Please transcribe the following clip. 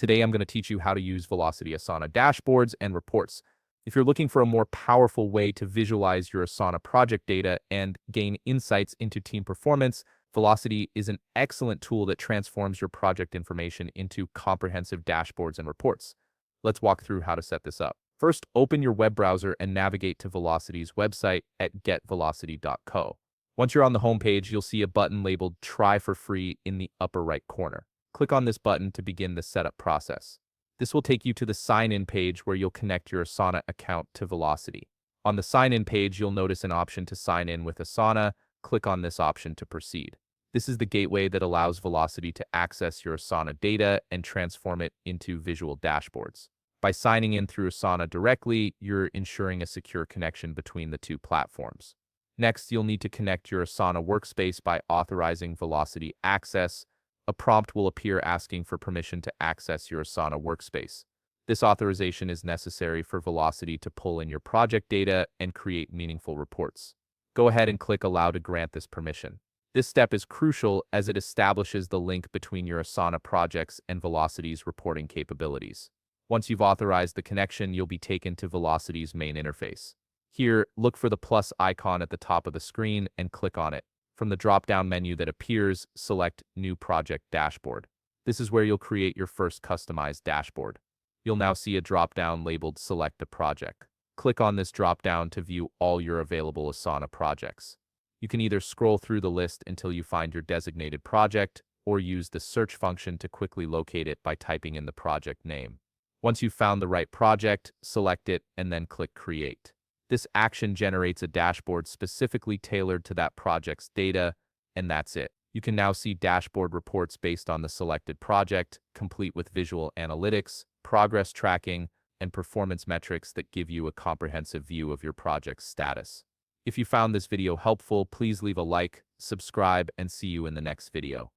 Today, I'm going to teach you how to use Velocity Asana dashboards and reports. If you're looking for a more powerful way to visualize your Asana project data and gain insights into team performance, Velocity is an excellent tool that transforms your project information into comprehensive dashboards and reports. Let's walk through how to set this up. First, open your web browser and navigate to Velocity's website at getvelocity.co. Once you're on the homepage, you'll see a button labeled Try for Free in the upper right corner. Click on this button to begin the setup process. This will take you to the sign-in page where you'll connect your Asana account to Velocity. On the sign-in page, you'll notice an option to sign in with Asana. Click on this option to proceed. This is the gateway that allows Velocity to access your Asana data and transform it into visual dashboards. By signing in through Asana directly, you're ensuring a secure connection between the two platforms. Next, you'll need to connect your Asana workspace by authorizing Velocity Access. A prompt will appear asking for permission to access your Asana workspace. This authorization is necessary for Velocity to pull in your project data and create meaningful reports. Go ahead and click Allow to grant this permission. This step is crucial as it establishes the link between your Asana projects and Velocity's reporting capabilities. Once you've authorized the connection, you'll be taken to Velocity's main interface. Here, look for the plus icon at the top of the screen and click on it. From the drop-down menu that appears, select New Project Dashboard. This is where you'll create your first customized dashboard. You'll now see a drop-down labeled Select a Project. Click on this drop-down to view all your available Asana projects. You can either scroll through the list until you find your designated project, or use the search function to quickly locate it by typing in the project name. Once you've found the right project, select it and then click Create. This action generates a dashboard specifically tailored to that project's data, and that's it. You can now see dashboard reports based on the selected project, complete with visual analytics, progress tracking, and performance metrics that give you a comprehensive view of your project's status. If you found this video helpful, please leave a like, subscribe, and see you in the next video.